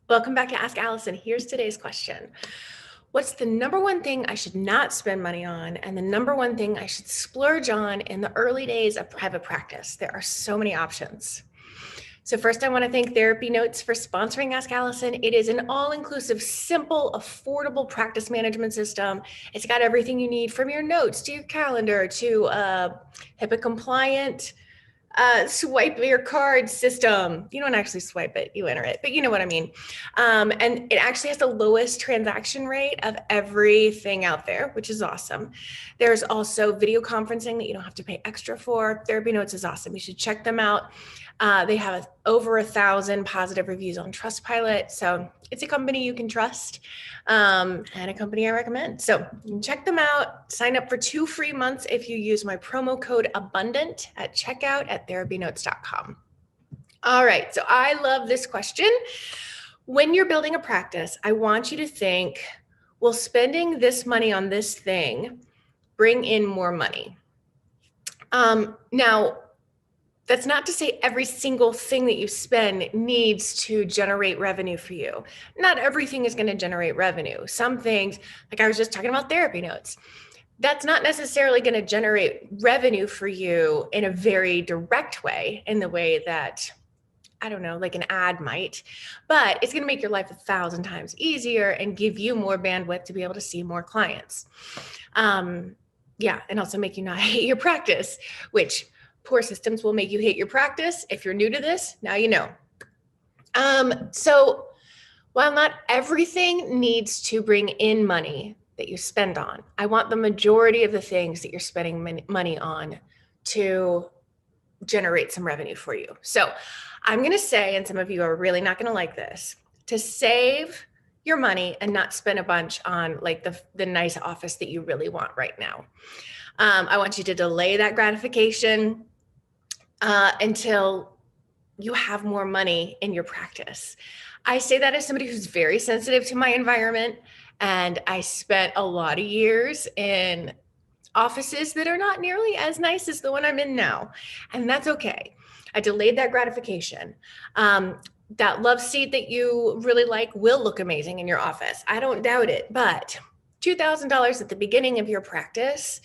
Welcome back to Ask Allison. Here's today's question. What's the number one thing I should not spend money on and the number one thing I should splurge on in the early days of private practice? There are so many options. So first, I want to thank Therapy Notes for sponsoring Ask Allison. It is an all-inclusive, simple, affordable practice management system. It's got everything you need from your notes to your calendar to HIPAA compliant swipe your card system. You don't actually swipe it, you enter it, but you know what I mean. And it actually has the lowest transaction rate of everything out there, which is awesome. There's also video conferencing that you don't have to pay extra for. Therapy Notes is awesome. You should check them out. They have over 1,000 positive reviews on Trustpilot. So it's a company you can trust and a company I recommend. So you can check them out. Sign up for 2 free months if you use my promo code ABUNDANT at checkout at therapynotes.com. All right. So I love this question. When you're building a practice, I want you to think, will spending this money on this thing bring in more money? Now, that's not to say every single thing that you spend needs to generate revenue for you. Not everything is going to generate revenue. Some things, like I was just talking about Therapy Notes, that's not necessarily going to generate revenue for you in a very direct way, in the way that, I don't know, like an ad might, but it's going to make your life 1,000 times easier and give you more bandwidth to be able to see more clients. And also make you not hate your practice, which poor systems will make you hate your practice. If you're new to this, now you know. So while not everything needs to bring in money that you spend on, I want the majority of the things that you're spending money on to generate some revenue for you. So I'm going to say, and some of you are really not going to like this, to save your money and not spend a bunch on like the nice office that you really want right now. I want you to delay that gratification until you have more money in your practice. I say that as somebody who's very sensitive to my environment, and I spent a lot of years in offices that are not nearly as nice as the one I'm in now, and that's okay. I delayed that gratification. That love seat that you really like will look amazing in your office. I don't doubt it, but $2,000 at the beginning of your practice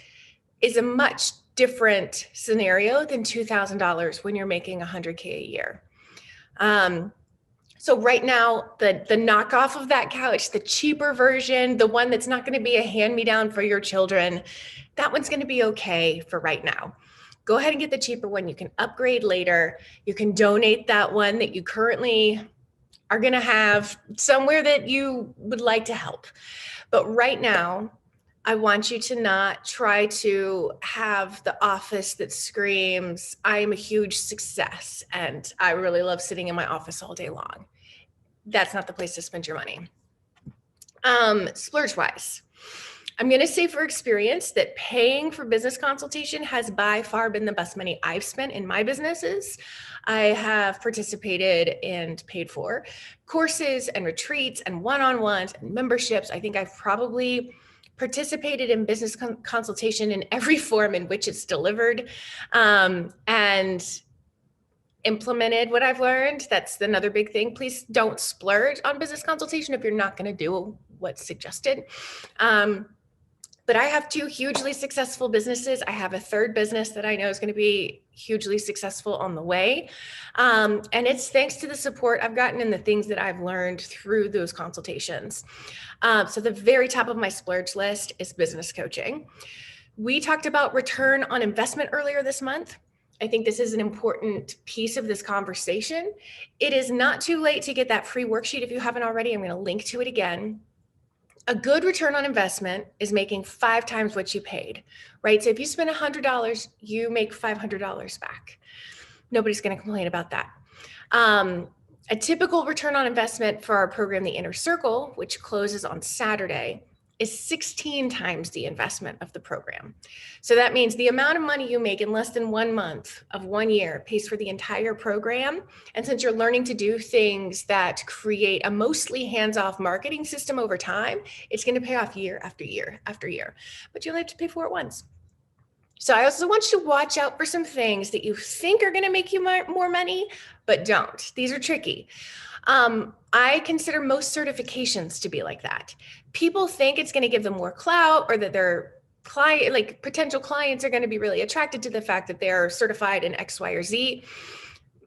is a much different scenario than $2,000 when you're making $100K a year. So right now, the knockoff of that couch, the cheaper version, the one that's not going to be a hand-me-down for your children, that one's going to be okay for right now. Go ahead and get the cheaper one. You can upgrade later. You can donate that one that you currently are going to have somewhere that you would like to help. But right now, I want you to not try to have the office that screams, I am a huge success and I really love sitting in my office all day long. That's not the place to spend your money. Splurge-wise, I'm going to say for experience that paying for business consultation has by far been the best money I've spent in my businesses. I have participated and paid for courses and retreats and one-on-ones and memberships. I think I've probably participated in business consultation in every form in which it's delivered, and implemented what I've learned. That's another big thing. Please don't splurge on business consultation if you're not going to do what's suggested. But I have 2 hugely successful businesses. I have a 3rd business that I know is going to be hugely successful on the way. And it's thanks to the support I've gotten and the things that I've learned through those consultations. So the very top of my splurge list is business coaching. We talked about return on investment earlier this month. I think this is an important piece of this conversation. It is not too late to get that free worksheet if you haven't already. I'm going to link to it again. A good return on investment is making 5 times what you paid, right? So if you spend $100, you make $500 back. Nobody's going to complain about that. A typical return on investment for our program, the Inner Circle, which closes on Saturday, is 16 times the investment of the program. So that means the amount of money you make in less than 1 month of 1 year pays for the entire program. And since you're learning to do things that create a mostly hands-off marketing system over time, it's going to pay off year after year after year, but you only have to pay for it once. So I also want you to watch out for some things that you think are going to make you more money, but don't. These are tricky. I consider most certifications to be like that. People think it's going to give them more clout, or that their client, like potential clients, are going to be really attracted to the fact that they're certified in X, Y, or Z.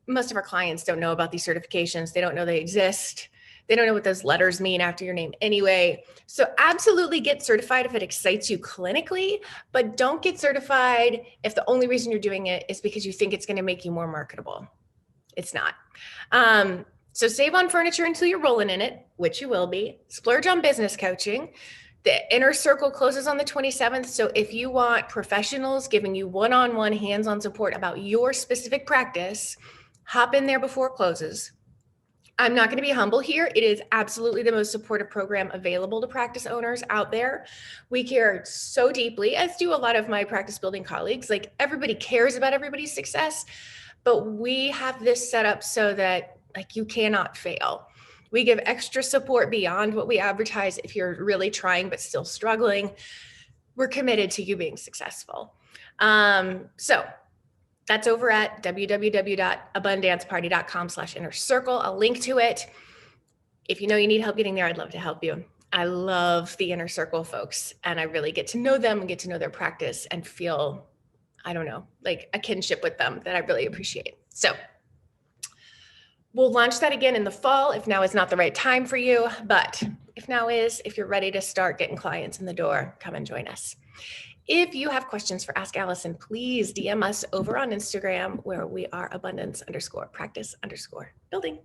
Most of our clients don't know about these certifications. They don't know they exist. They don't know what those letters mean after your name anyway. So absolutely get certified if it excites you clinically, but don't get certified if the only reason you're doing it is because you think it's going to make you more marketable. It's not. So save on furniture until you're rolling in it, which you will be. Splurge on business coaching. The inner circle closes on the 27th. So if you want professionals giving you one-on-one hands-on support about your specific practice, hop in there before it closes. I'm not going to be humble here. It is absolutely the most supportive program available to practice owners out there. We care so deeply, as do a lot of my practice building colleagues. Like, everybody cares about everybody's success, but we have this set up so that, like, you cannot fail. We give extra support beyond what we advertise if you're really trying but still struggling. We're committed to you being successful. So that's over at www.abundanceparty.com/inner circle. I'll link to it. If you know you need help getting there, I'd love to help you. I love the inner circle folks, and I really get to know them and get to know their practice and feel, I don't know, like a kinship with them that I really appreciate. So we'll launch that again in the fall if now is not the right time for you. But if now is, if you're ready to start getting clients in the door, come and join us. If you have questions for Ask Allison, please DM us over on Instagram, where we are abundance_practice_building.